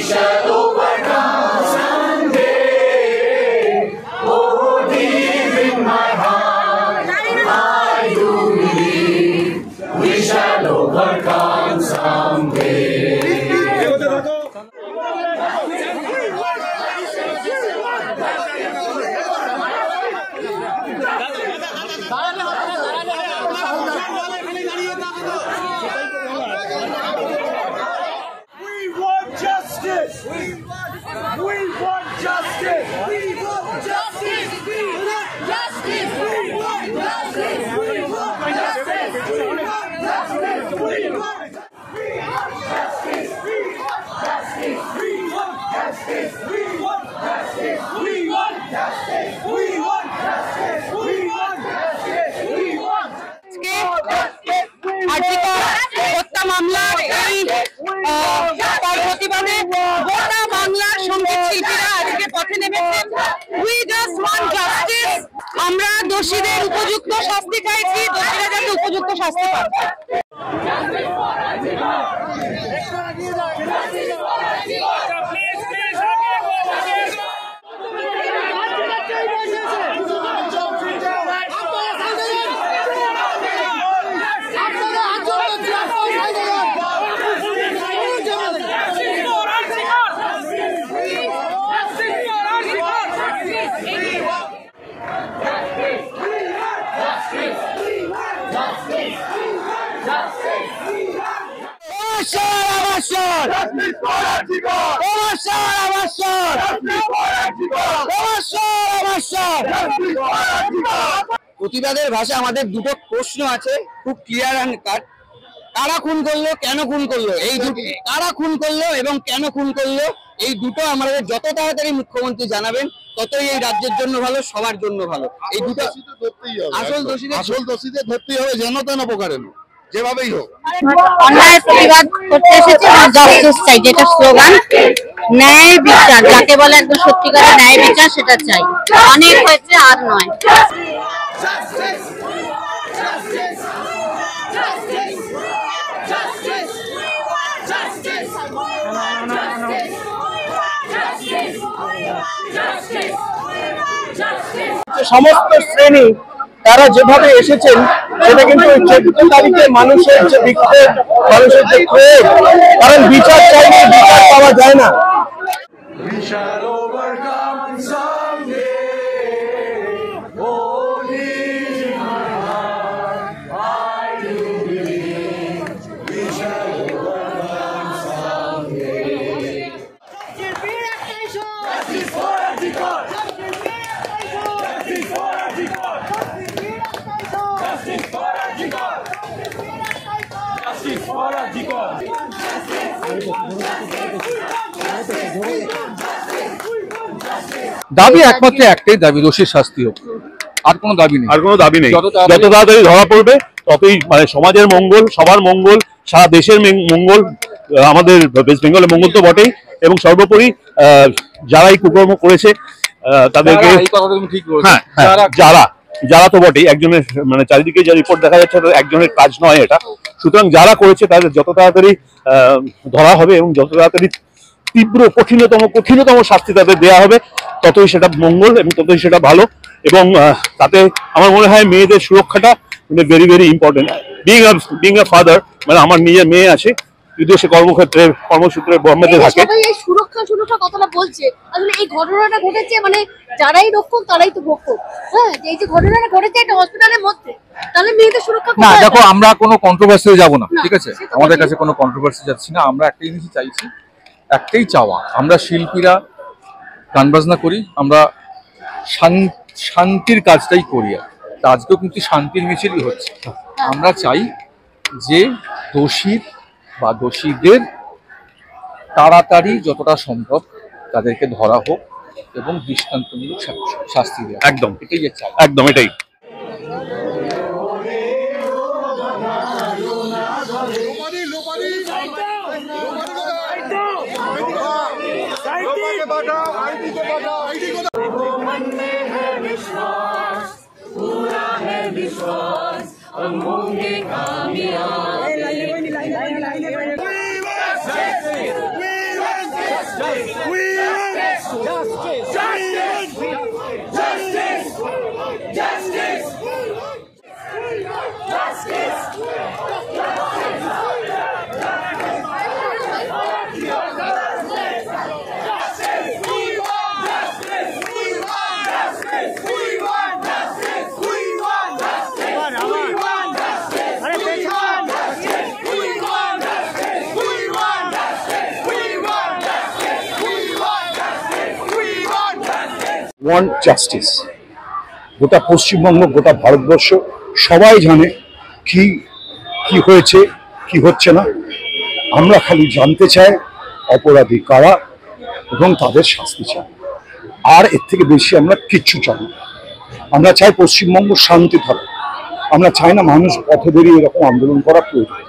shall overcome someday. Oh, deep in my heart, I do believe we shall overcome someday. হত্যা মামলার এই প্রতিবাদে গোটা বাংলার সঙ্গীত শিল্পীরা আজকে পথে নেমেছেন। We just want justice. আমরা দোষীদের উপযুক্ত শাস্তি চাইছি, দোষীরা যাতে উপযুক্ত শাস্তি পায়। প্রতিবাদের ভাষা আমাদের দুটো প্রশ্ন আছে, খুব ক্লিয়ার অ্যান্ড কাট। কারা খুন করলো, কেন খুন করলো, এই দুটো, কারা খুন করলো এবং কেন খুন করলো, এই দুটো আমাদের যত তাড়াতাড়ি মুখ্যমন্ত্রী জানাবেন ততই এই রাজ্যের জন্য ভালো, সবার জন্য ভালো। এই দুটো আসল দোষীদের ধরতেই হবে, যেন তেন প্রকারে যেভাবেই হোক। অন্যায় প্রতিবাদ করতে এসেছি, জাস্টিস চাই, যেটা স্লোগান। ন্যায় বিচার যাকে বলে, একদম সত্যিকারের ন্যায় বিচার, সেটা চাই। অনেক হয়েছে, আর নয়। সমস্ত শ্রেণী তারা যেভাবে এসেছেন সেটা কিন্তু 14 তারিখে মানুষের যে বিক্ষোভ, মানুষের যে ক্ষোভ, কারণ বিচার চাইলে বিচার পাওয়া যায় না। দাবি একমাত্র একটাই দাবি, দোষীর শাস্তি হোক, আর কোনো দাবি নেই। আর কোনো দাবি নেই। যত তাড়াতাড়ি ধরা পড়বে ততই মানে সমাজের মঙ্গল, সবার মঙ্গল, সারা দেশের মঙ্গল, আমাদের ওয়েস্ট বেঙ্গলের মঙ্গল তো বটেই, এবং সর্বোপরি যারা এই কুকর্ম করেছে তাদেরকে, হ্যাঁ যারা তো বটেই, একজনের মানে চারিদিকে যে রিপোর্ট দেখা যাচ্ছে একজনের কাজ নয় এটা। সুতরাং যারা করেছে তাদের যত তাড়াতাড়ি ধরা হবে এবং যত তাড়াতাড়ি তীব্র কঠিনতম শাস্তি তাদের দেওয়া হবে, ততই সেটা মঙ্গল এবং ততই সেটা ভালো। এবং তাতে আমার মনে হয় মেয়েদের সুরক্ষাটা মানে very very important. Being a father, মানে আমার নিজের মেয়ে আছে, যদিও সে কর্মসূত্রে বোম্বেতে থাকে। এই সুরক্ষা কথাটা বলছে, আসলে এই ঘটনাটা ঘটেছে মানে যারাই রক্ষক তারাই তো ভক্ষক। হ্যাঁ, এই যে ঘটনাটা ঘটেছে এটা হসপিটালের মধ্যে, তাহলে মেয়েদের সুরক্ষা না। দেখো, আমরা কোনো কন্ট্রোভার্সি যাব না, ঠিক আছে? আমাদের কাছে কোনো কন্ট্রোভার্সি যাচ্ছি না। আমরা একটাই জিনিস চাইছি, একটাই চাওয়া, আমরা শিল্পীরা গান বাজনা করি, আমরা শান্তির কাজটাই করি। আর আজকেও কিন্তু শান্তির মিছিলই হচ্ছে। আমরা চাই যে দোষীদের তাড়াতাড়ি যতটা সম্ভব তাদেরকে ধরা হোক এবং দৃষ্টান্তমূলক শাস্তি দেওয়া। একদম এটাই চাই, একদম এটাই। Want justice. গোটা পশ্চিমবঙ্গ, গোটা ভারতবর্ষ সবাই জানে কি কি হয়েছে, কি হচ্ছে না। আমরা খালি জানতে চাই অপরাধী কারা এবং তাদের শাস্তি চাই। আর এর থেকে বেশি আমরা কিচ্ছু চাই না। আমরা চাই পশ্চিমবঙ্গ শান্তি থাকে। আমরা চাই না মানুষ পথে বেরিয়ে এরকম আন্দোলন করা প্রয়োজন।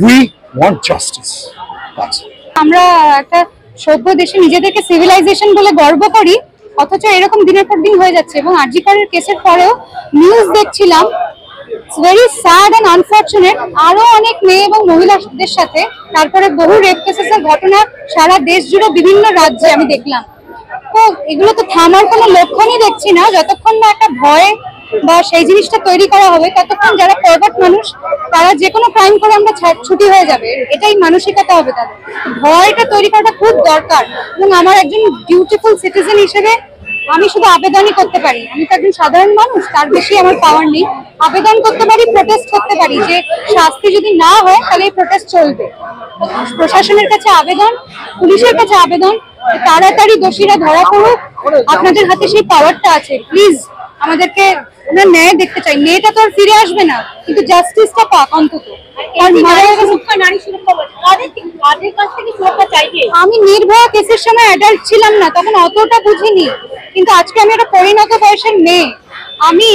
We want justice. আমরা একটা সভ্য দেশে নিজেদেরকে সিভিলাইজেশন বলে গর্ব করি, অথচ এরকম দিনের পর দিন হয়ে যাচ্ছে। এবং আরজি করের কেসের পরেও নিউজ দেখছিলাম, it's very sad and unfortunate, আরো অনেক মেয়ে এবং মহিলাদের সাথে, তারপরে বহু রেপ কেসেসের ঘটনা সারা দেশ জুড়ে বিভিন্ন রাজ্যে আমি দেখলাম। তো এগুলো তো থামার কোনো লক্ষণই দেখছি না। যতক্ষণ না একটা ভয় বা সেই জিনিসটা তৈরি করা হবে, ততক্ষণ যারা পারভার্ট মানুষ তারা যে কোনো ক্রাইম করে আমরা ছুটি হয়ে যাবে, এটাই মানসিকতা হবে তাদের। ভয়টা তৈরি করাটা খুব দরকার। এবং আমার একজন ডিউটিফুল সিটিজেন হিসেবে আমি শুধু আবেদনই করতে পারি। আমি তো একজন সাধারণ মানুষ, তার বেশি আমার পাওয়ার নেই। আবেদন করতে পারি, প্রোটেস্ট করতে পারি যে শাস্তি যদি না হয় তাহলে এই প্রোটেস্ট চলবে। প্রশাসনের কাছে আবেদন, পুলিশের কাছে আবেদন, তাড়াতাড়ি দোষীরা ধরা পড়ুক। আপনাদের হাতে সেই পাওয়ারটা আছে, প্লিজ আমাদেরকে আমরা ন্যায় দেখতে চাই। মেয়েটা তো আর ফিরে আসবে না, কিন্তু জাস্টিসটা পাক অন্তত। আমি নির্ভয়া কেসের সময় অ্যাডাল্ট ছিলাম না, তখন অতটা বুঝিনি, কিন্তু আজকে আমি একটা পরিণত বয়সের মেয়ে। আমি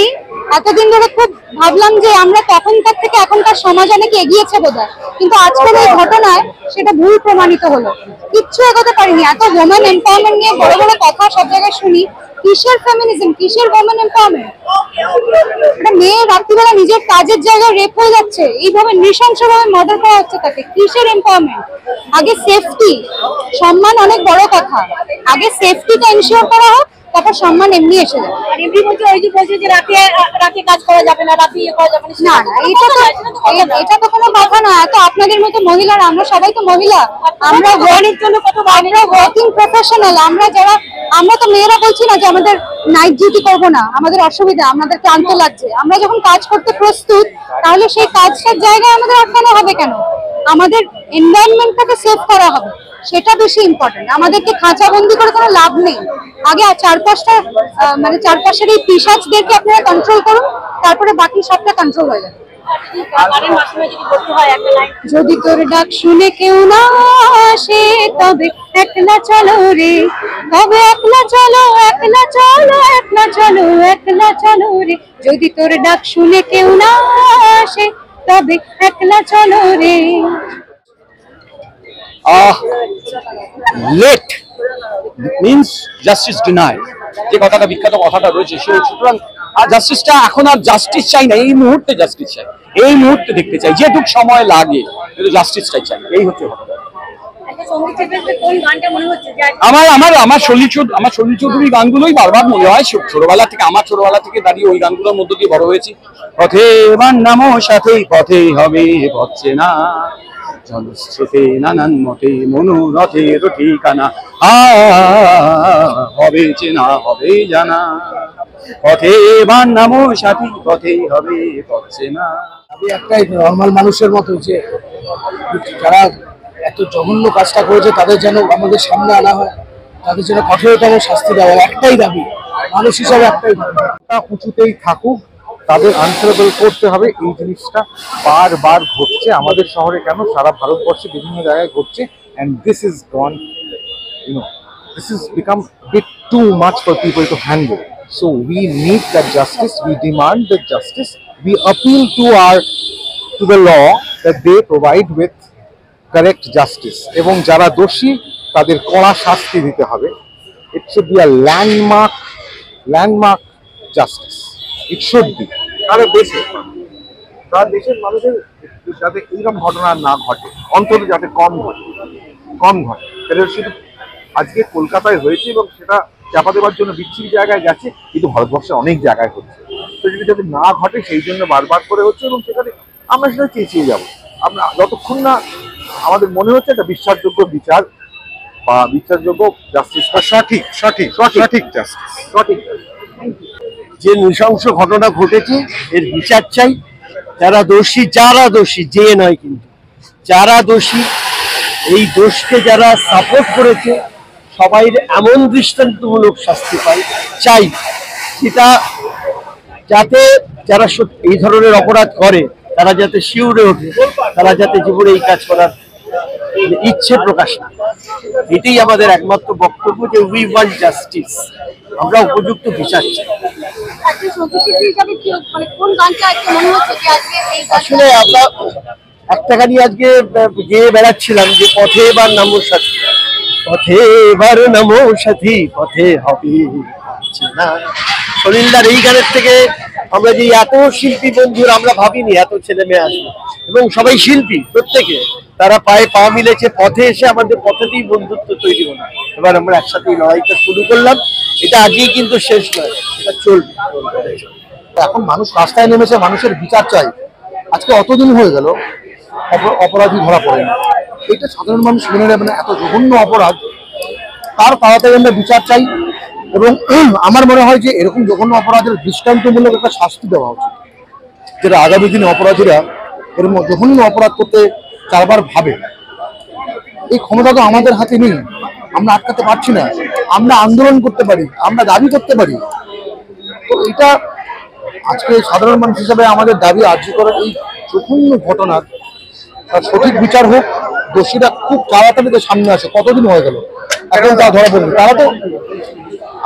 এতদিন ধরে খুব ভাবলাম যে আমরা তখনকার থেকে এখনকার সমাজ অনেক এগিয়েছে বোধহয়, কিন্তু আজকের এই ঘটনায় সেটা ভুল প্রমাণিত হলো। কিচ্ছু এগোতে পারিনি। এত ওমেন এম্পাওয়ারমেন্ট নিয়ে বড় বড় কথা সব জায়গায় শুনি, কিসের ফেমিনিজম, কিসের ওমেন এম্পাওয়ারমেন্ট? একটা মেয়ে রাত্রিবেলা নিজের কাজের জায়গায় রেপ হয়ে যাচ্ছে, এইভাবে নৃশংসভাবে মার্ডার করা হচ্ছে তাকে, কিসের এম্পাওয়ারমেন্ট? আগে সেফটি, সম্মান অনেক বড় কথা, আগে সেফটিটা এনশিওর করা হোক, তারপর সম্মান এমনি এসে যাবে। আর এমনি বলছে ওই যে বলছে যে রাতে কাজ করা যাবে না, রাতে ইয়ে করা যাবে না, এটা তো কোনো কথা না। তো আপনাদের মতো মহিলারা, আমরা সবাই তো মহিলা, আমরা ওয়ার্কের জন্য কত, আমরা ওয়ার্কিং প্রফেশনাল, আমরা তো মেয়েরা বলছি না যে আমাদের নাইট ডিউটি করবো না, আমাদের অসুবিধা, আমাদের ক্লান্ত লাগছে। আমরা যখন কাজ করতে প্রস্তুত, তাহলে সেই কাজটার জায়গায় আমাদের আটকানো হবে কেন? আমাদের এনভায়রনমেন্টটাকে সেভ করা হবে, সেটা বেশি ইম্পর্টেন্ট। আমাদেরকে খাঁচাবন্দি করে কোনো লাভ নেই। আগে চারপাশের এই পিশাচদেরকে আপনারা কন্ট্রোল করুন, তারপরে বাকি সবটা কন্ট্রোল হয়ে যাবে। যদি তোর ডাক শুনে কেউ না আসে, তবে একলা চলো রে, তবে একলা চলো, একলা চলো, একলা চলো, একলা চলো রে। যদি তোর ডাক শুনে কেউ না আসে, তবে একলা চলো রে। লেট মিন্স জাস্টিস ডিনাই, যে কথাটা বিখ্যাত কথাটা রয়েছে, সুতরাং আর জাস্টিসটা এখন আর জাস্টিস চাই না, এই মুহূর্তে জাস্টিস চাই, এই মুহূর্তে দেখতে চাই, যেটুক সময় লাগে কিন্তু জাস্টিসটাই চাই। এই হচ্ছে আমার সলিল চৌধুরীর গানগুলোই বারবার মনে হয়। ছোটবেলা থেকে দাঁড়িয়ে ওই গানগুলোর মধ্য দিয়ে বড় হয়েছি। পথে এবার নামো সাথেই, পথেই হবে পথে না, জলস্রোতে নানান মতে মনোরথের ঠিকানা, হবে চেনা হবে জানা, পথে এবার নামো সাথী, পথেই হবে পথে না। আমি একটাই নর্মাল মানুষের মতো, যে যারা এত জঘন্য কাজটা করেছে তাদের যেন আমাদের সামনে আনা হয়, তাদের যেন কঠোরতম শাস্তি দেওয়া। একটাই দাবি, মানুষ হিসাবে একটাই দাবি, উঁচুতেই থাকুক, তাদের আনসারেবল করতে হবে। এই জিনিসটা বারবার ঘটছে আমাদের শহরে, কেন সারা ভারতবর্ষে বিভিন্ন জায়গায় ঘটছে। and this is gone, this has become a bit too much for people to handle. So we need that justice, we demand that justice, we appeal to the law that they provide with correct justice, এবং যারা দোষী তাদের কড়া শাস্তি দিতে হবে। It should be a landmark justice. It should be. তারা দেশের মানুষের যাতে এইরকম ঘটনা না ঘটে, অন্তত যাতে কম ঘটে, সেটা শুধু আজকে কলকাতায় হয়েছে এবং সেটা চাপা দেওয়ার জন্য বিচ্ছিরি জায়গায় গেছে, কিন্তু ভারতবর্ষের অনেক জায়গায় হচ্ছে। তো যদি যাতে না ঘটে সেই জন্য বারবার করে হচ্ছে, এবং সেখানে আমরা সেটা চেঁচিয়ে যাবো। আমরা যতক্ষণ না আমাদের মনে হচ্ছে একটা বিশ্বাসযোগ্য বিচার বা বিশ্বাসযোগ্য জাস্টিস, সঠিক সঠিক সঠিক জাস্টিস। সঠিক যে নৃশংস ঘটনা ঘটেছে এর বিচার চাই। যারা দোষী যে নয়, কিন্তু যারা দোষী, এই দোষকে যারা সাপোর্ট করেছে সবাই এমন দৃষ্টান্তমূলক শাস্তি পায় চাই, সেটা যাতে যারা এই ধরনের অপরাধ করে তারা যাতে শিউরে ওঠে, তারা যাতে জীবনে এই কাজ করার ইচ্ছে প্রকাশ না। এটাই আমাদের একমাত্র বক্তব্য, যে উই ওয়ান্ট জাস্টিস, আমরা উপযুক্ত বিচার চাই। আসলে আমরা একটা গাড়ি আজকে গিয়ে বেড়াচ্ছিলাম যে পথে এবার নামো সাথী, পথে এবার নামো সাথী, পথে হবে না। সলিলদার এই গানের থেকে আমরা যে এত শিল্পী বন্ধুর আমরা ভাবিনি এত ছেলে মেয়ে আসবে, এবং সবাই শিল্পী প্রত্যেকে, তারা পায়ে পা মিলেছে, পথে এসে আমাদের পথেতেই বন্ধুত্ব তৈরি হলো। এবার আমরা একসাথে এই লড়াইটা শুরু করলাম, এটা আজকেই কিন্তু শেষ নয়, এটা চলবে। এখন মানুষ রাস্তায় নেমেছে, মানুষের বিচার চাই। আজকে অতদিন হয়ে গেল অপরাধী ধরা পড়ে না, এটা সাধারণ মানুষ মেনে নেবে না। এত জঘন্য অপরাধ, তার তাড়াতাড়ি আমরা বিচার চাই। এবং আমার মনে হয় যে এরকম জঘন্য অপরাধের দৃষ্টান্তমূলক একটা শাস্তি দেওয়া উচিত, যেটা আগামী দিনে অপরাধীরা এরকম জঘন্য অপরাধ করতে চারবার ভাবে। এই ক্ষমতা তো আমাদের হাতে নেই, আমরা আটকাতে পারছি না। আমরা আন্দোলন করতে পারি, আমরা দাবি করতে পারি। তো এটা আজকে সাধারণ মানুষ হিসাবে আমাদের দাবি, আর্জি করার এই জঘন্য ঘটনার তার সঠিক বিচার হোক, দোষীরা খুব তাড়াতাড়ি তো সামনে আসে। কতদিন হয়ে গেল এখন তারা ধরা পড়বে? তারা তো,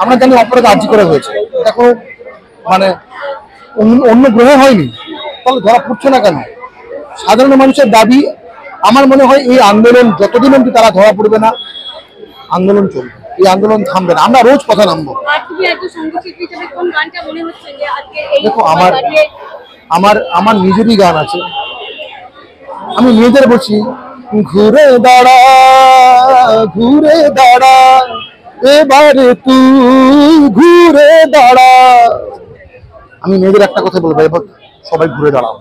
আমরা জানি অপরাধ আর্জি করা হয়েছে, এটা কোনো মানে অন্য গ্রহে হয়নি, তাহলে ধরা পড়ছে না কেন? সাধারণ মানুষের দাবি, আমার মনে হয় এই আন্দোলন যতদিন অবধি তারা ধরা পড়বে না, আন্দোলন চলবে, এই আন্দোলন থামবে না। আমরা রোজ কথা নামবো। দেখো, আমার নিজেরই গান আছে, আমি মেয়েদের বলছি, ঘুরে দাঁড়া এবারে তুই ঘুরে দাঁড়া। আমি মেয়েদের একটা কথা বলবো, এবার সবাই ঘুরে দাঁড়াও।